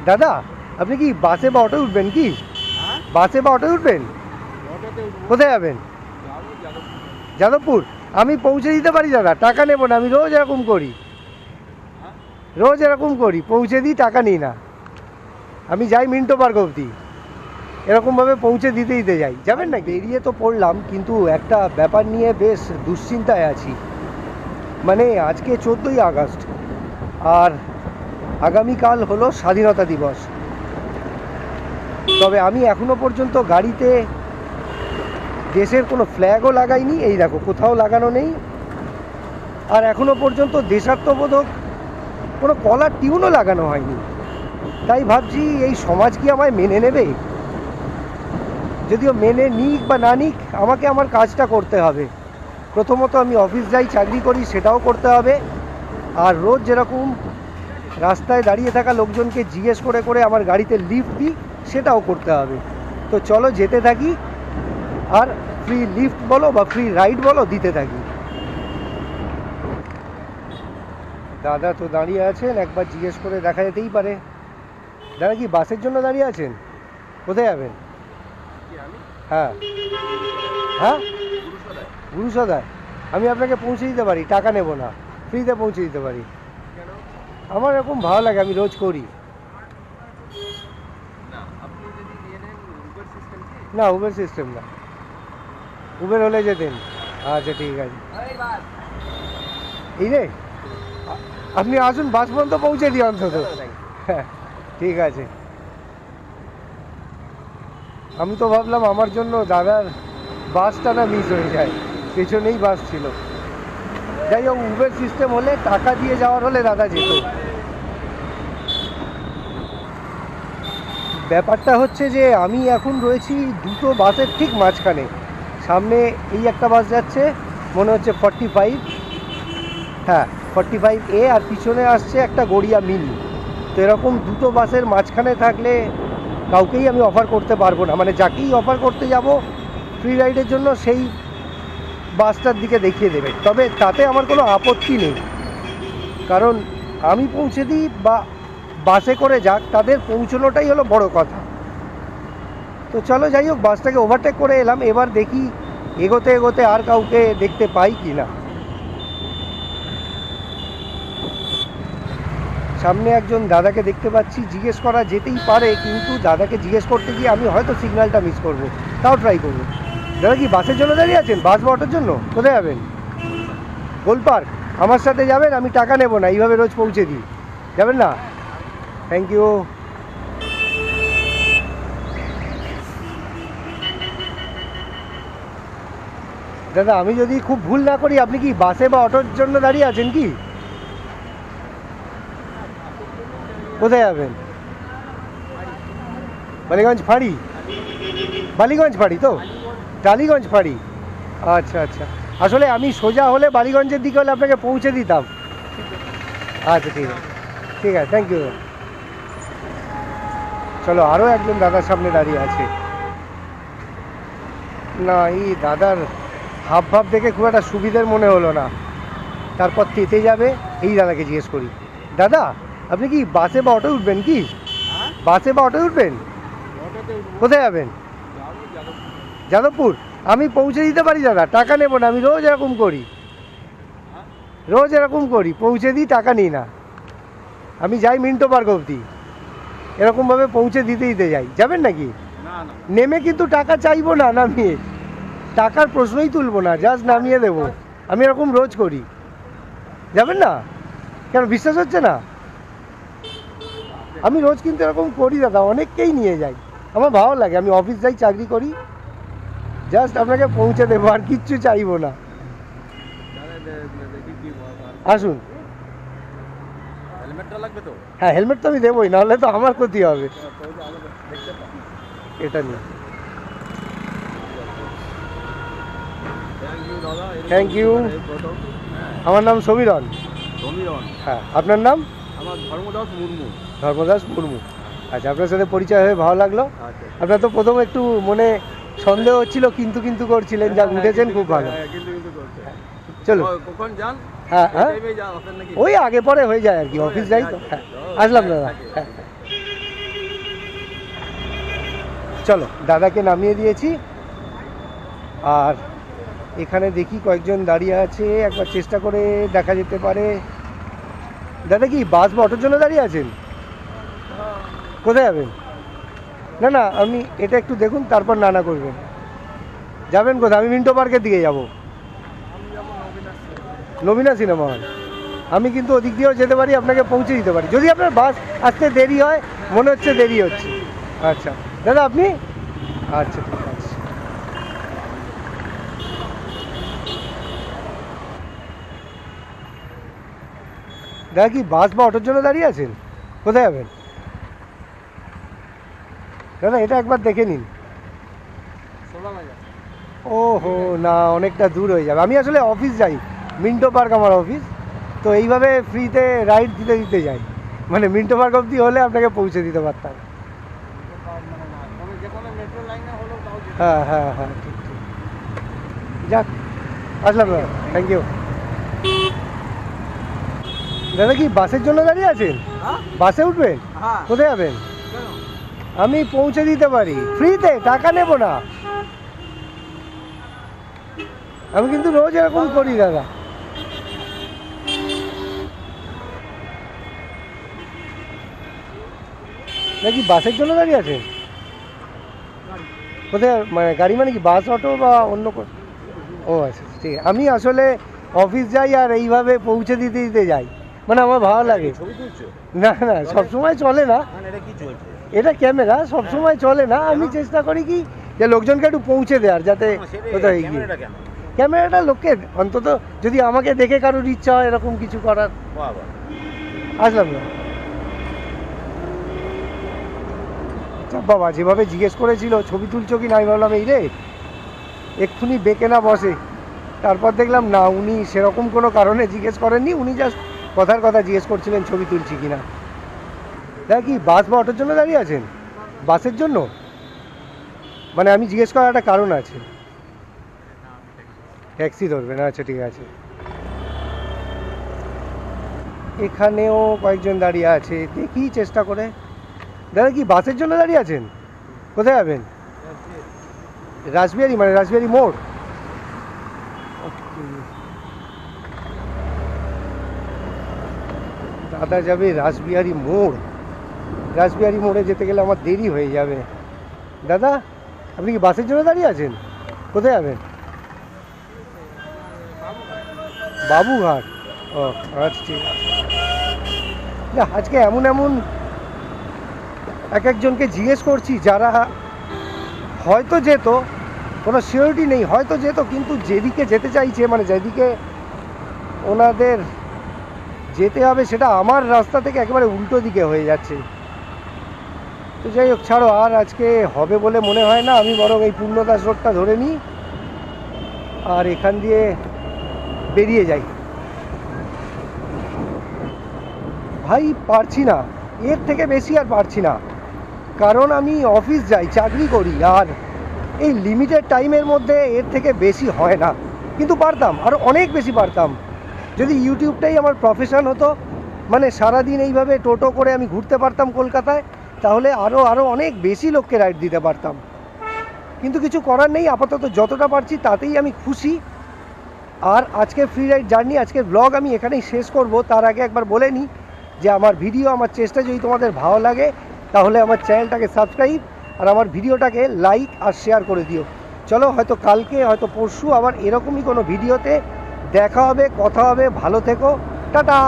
দাদা আপনি কি বাসে বা অটোয় উঠবেন কি? বাসে বা অটোয় উঠবেন? কোথায় যাবেন? যাদবপুর। আমি পৌঁছে দিতে পারি দাদা, টাকা নেব না। আমি রোজ এরকম করি, পৌঁছে দিই, টাকা নিই না। আমি যাই মিন্টো পার্ক অবধি, এরকমভাবে পৌঁছে দিতে দিতে যাই। যাবেন না? বেরিয়ে তো পড়লাম, কিন্তু একটা ব্যাপার নিয়ে বেশ দুশ্চিন্তায় আছি। মানে আজকে 14ই আগস্ট, আর আগামীকাল হলো স্বাধীনতা দিবস। তবে আমি এখনো পর্যন্ত গাড়িতে দেশের কোনো ফ্ল্যাগও লাগাইনি। এই দেখো, কোথাও লাগানো নেই। আর এখনো পর্যন্ত দেশাত্মবোধক কোনো কলার টিউনও লাগানো হয়নি। তাই ভাবছি, এই সমাজ কি আমায় মেনে নেবে? যদিও মেনে নিক বা না নিক, আমাকে আমার কাজটা করতে হবে। প্রথমত আমি অফিস যাই, চাকরি করি, সেটাও করতে হবে। আর রোজ যেরকম রাস্তায় দাঁড়িয়ে থাকা লোকজনকে জিজ্ঞেস করে করে আমার গাড়িতে লিফট দিই, সেটাও করতে হবে। তো চলো যেতে থাকি, আর ফ্রি লিফট বলো বা ফ্রি রাইড বলো, দিতে থাকি। দাদা তো দাঁড়িয়ে আছেন, একবার জিজ্ঞেস করে দেখা যেতেই পারে। দাদা কি বাসের জন্য দাঁড়িয়ে আছেন? কোথায় যাবেন? হ্যাঁ হ্যাঁ, গুরুসদায়। আমি আপনাকে পৌঁছে দিতে পারি, টাকা নেব না, ফ্রিতে পৌঁছে দিতে পারি। আমার এরকম ভালো লাগে, আমি রোজ করি। না, উবের সিস্টেম না। উবের হলে যেতেন। আচ্ছা ঠিক আছে। এই রে, আপনি আসুন, বাস পর্যন্ত পৌঁছে দিই অন্তত। হ্যাঁ ঠিক আছে। আমি তো ভাবলাম আমার জন্য দাদার বাসটা না মিস হয়ে যায়, পেছনেই বাস ছিল। যাই হোক, উবের সিস্টেম হলে, টাকা দিয়ে যাওয়ার হলে দাদা যেত। ব্যাপারটা হচ্ছে যে আমি এখন রয়েছি দুটো বাসের ঠিক মাঝখানে। সামনে এই একটা বাস যাচ্ছে, মনে হচ্ছে 45, হ্যাঁ 45A, আর পিছনে আসছে একটা গড়িয়া মিনি। তো এরকম দুটো বাসের মাঝখানে থাকলে কাউকেই আমি অফার করতে পারবো না। মানে যাকেই অফার করতে যাব ফ্রি রাইডের জন্য, সেই বাসটার দিকে দেখিয়ে দেবে। তবে তাতে আমার কোনো আপত্তি নেই, কারণ আমি পৌঁছে দিই বা বাসে করে যাক, তাদের পৌঁছানোটাই হলো বড় কথা। তো চলো, যাই হোক, বাসটাকে ওভারটেক করে এলাম। এবার দেখি এগোতে এগোতে আর কাউকে দেখতে পাই কি না। সামনে একজন দাদাকে দেখতে পাচ্ছি, জিজ্ঞেস করা যেতেই পারে, কিন্তু দাদাকে জিজ্ঞেস করতে গিয়ে আমি হয়তো সিগন্যালটা মিস করবো। তাও ট্রাই করবো। দাদা কি বাসের জন্য দাঁড়িয়ে আছেন? বাস বা অটোর জন্য? কোথায় যাবেন? গোল পার্ক। আমার সাথে যাবেন, আমি টাকা নেব না, এইভাবে রোজ পৌঁছে দিই। যাবেন না? Thank you. দাদা আমি যদি খুব ভুল না করি, আপনি কি বাসে বা অটোর জন্য দাঁড়িয়ে আছেন কি? কোথায় যাবেন? বালিগঞ্জ ফাঁড়ি? বালিগঞ্জ ফাঁড়ি তো? টালিগঞ্জ ফাঁড়ি। আচ্ছা আচ্ছা, আসলে আমি সোজা হলে বালিগঞ্জের দিকে হলে আপনাকে পৌঁছে দিতাম। আচ্ছা ঠিক আছে, ঠিক আছে, থ্যাংক ইউ। চলো, আরও একজন দাদার সামনে দাঁড়িয়ে আছে। না, এই দাদার হাব ভাব দেখে খুব একটা সুবিধের মনে হলো না। তারপর তেতে যাবে, এই দাদাকে জিজ্ঞেস করি। দাদা আপনি কি বাসে বা অটোয় উঠবেন কি? বাসে বা অটোয় উঠবেন? কোথায় যাবেন? যাদবপুর। আমি পৌঁছে দিতে পারি দাদা, টাকা নেব না। আমি রোজ এরকম করি, পৌঁছে দিই, টাকা নিই না। আমি যাই মিন্টো পার্ক অবধি, এরকমভাবে পৌঁছে দিতে দিতে যাই। যাবেন নাকি? নেমে কিন্তু টাকা চাইবো না, নামিয়ে টাকার প্রশ্নই তুলবো না, জাস্ট নামিয়ে দেবো। আমি এরকম রোজ করি। যাবেন না? কেন বিশ্বাস হচ্ছে না? আমি রোজ কিন্তু এরকম করি দাদা, অনেককেই নিয়ে যাই। আমার ভালো লাগে, আমি অফিস যাই, চাকরি করি, জাস্ট আপনাকে পৌঁছে দেবো, আর কিচ্ছু চাইবো না। আসুন। হ্যাঁ, হেলমেট তো আমি দেবোই, নাহলে তো আমার ক্ষতি হবে। এটা নিয়ে থ্যাংক ইউ। আমার নাম সমীরণ। হ্যাঁ, আপনার নাম? ধর্মদাস মুর্মু। আচ্ছা, আপনার সাথে পরিচয় হয়ে ভালো লাগলো। আপনার তো প্রথমে একটু মনে সন্দেহ হচ্ছিল, কিন্তু কিন্তু করছিলেন, যা উঠেছেন খুব ভালো। চলো, হ্যাঁ হ্যাঁ, ওই আগে পরে হয়ে যায় আর কি, অফিস যাই তো। হ্যাঁ, আসলাম দাদা। হ্যাঁ। চলো, দাদাকে নামিয়ে দিয়েছি। আর এখানে দেখি কয়েকজন দাঁড়িয়ে আছে, একবার চেষ্টা করে দেখা যেতে পারে। দাদা কি বাস বা অটোর জন্য দাঁড়িয়ে আছেন? কোথায় যাবেন? না না, আমি এটা একটু দেখুন, তারপর না করবেন। যাবেন কোথায়? আমি মিন্টো পার্কের দিকে যাব। নবীনা সিনেমা হল। আমি কিন্তু ওদিক দিয়েও যেতে পারি, আপনাকে পৌঁছে দিতে পারি যদি আপনার বাস আসতে দেরি হয়। মনে হচ্ছে দেরি হচ্ছে। আচ্ছা দাদা, আপনি? আচ্ছা ঠিক আছে। দাদা কি বাস বা অটোর জন্য দাঁড়িয়ে আছেন? কোথায় যাবেন? দাদা এটা একবার দেখে নিন। ওহো না, অনেকটা দূর হয়ে যাবে। আমি আসলে অফিস যাই, মিন্টো পার্ক আমার অফিস। তো এইভাবে ফ্রিতে রাইড দিতে দিতে যাই, মানে মিন্টো পার্ক অবধি হলে আপনাকে পৌঁছে দিতে পারতাম। হ্যাঁ হ্যাঁ হ্যাঁ, ঠিক ঠিক। যাক, আসলাম দাদা, থ্যাংক ইউ। দাদা কি বাসের জন্য দাঁড়িয়ে আছেন? বাসে উঠবেন? কোথায় যাবেন? আমি পৌঁছে দিতে পারি ফ্রিতে, টাকা নেব না। আমি কিন্তু রোজ এরকম করি দাদা। নাকি বাসের জন্য দাঁড়িয়ে আছেন? কোথায় মানে গাড়ি, মানে কি বাস অটো বা অন্য? ও আচ্ছা ঠিক আছে। আমি আসলে অফিস যাই আর এইভাবে পৌঁছে দিতে দিতে যাই, মানে আমার ভালো লাগে। না না, সবসময় চলে না। এটা ক্যামেরা, সবসময় চলে না। আমি চেষ্টা করি কি যে লোকজনকে একটু পৌঁছে দেওয়ার, যাতে কোথায় গিয়ে। ক্যামেরাটা লোককে অন্তত যদি আমাকে দেখে কারোর ইচ্ছা হয় এরকম কিছু করার। আসলাম না বাবা, যেভাবে জিজ্ঞেস করেছিল ছবি তুলছো কি না, আমি ভাবলাম এই রে এক্ষুনি বেঁকে না বসে। তারপর দেখলাম না, উনি সেরকম কোনো কারণে জিজ্ঞেস করেননি, উনি জাস্ট কথার কথা জিজ্ঞেস করছিলেন ছবি তুলছি কিনা। দাদা কি বাস বা অটোর জন্য দাঁড়িয়ে আছেন? বাসের জন্য? মানে আমি জিজ্ঞেস করার একটা কারণ আছে। ট্যাক্সি ধরবেন? আচ্ছা ঠিক আছে। এখানেও কয়েকজন দাঁড়িয়ে আছে, দেখি চেষ্টা করে। দাদা কি বাসের জন্য দাঁড়িয়ে আছেন? কোথায় যাবেন? রাসবিহারি, মানে রাসবিহারি মোড়। দাদা যাবে রাসবিহারি মোড়। রাসবিহারি মোড়ে যেতে গেলে আমার দেরি হয়ে যাবে। দাদা আপনি কি বাসের জন্য দাঁড়িয়ে আছেন? কোথায় যাবেন? বাবুঘাট। ও আচ্ছা ঠিক আছে। আজকে এমন এমন এক একজনকে জিজ্ঞেস করছি যারা হয়তো যেত, কোনো সিওরিটি নেই, হয়তো যেত, কিন্তু যেদিকে যেতে চাইছে, মানে যেদিকে ওনাদের যেতে হবে সেটা আমার রাস্তা থেকে একেবারে উল্টো দিকে হয়ে যাচ্ছে। তো যাই হোক, ছাড়ো, আর আজকে হবে বলে মনে হয় না। আমি বরং এই পূর্ণদাস রোডটা ধরে নিই আর এখান দিয়ে বেরিয়ে যাই। ভাই পারছি না, এর থেকে বেশি আর পারছি না, কারণ আমি অফিস যাই, চাকরি করি, আর এই লিমিটেড টাইমের মধ্যে এর থেকে বেশি হয় না। কিন্তু পারতাম, আরও অনেক বেশি পারতাম যদি ইউটিউবটাই আমার প্রফেশন হতো। মানে সারাদিন এইভাবে টোটো করে আমি ঘুরতে পারতাম কলকাতায়, তাহলে আরও অনেক বেশি লোককে রাইড দিতে পারতাম। কিন্তু কিছু করার নেই, আপাতত যতটা পারছি তাতেই আমি খুশি। আর আজকের ফ্রি রাইড জার্নি, আজকের ব্লগ আমি এখানেই শেষ করব। তার আগে একবার বলে নিই যে আমার ভিডিও, আমার চেষ্টা যদি তোমাদের ভালো লাগে তাহলে আমার চ্যানেলটাকে সাবস্ক্রাইব আর আমার ভিডিওটাকে লাইক আর শেয়ার করে দিও। চলো, হয়তো কালকে, হয়তো পরশু আবার এরকমই কোনো ভিডিওতে দেখা হবে, কথা হবে। ভালো থেকো, টাটা।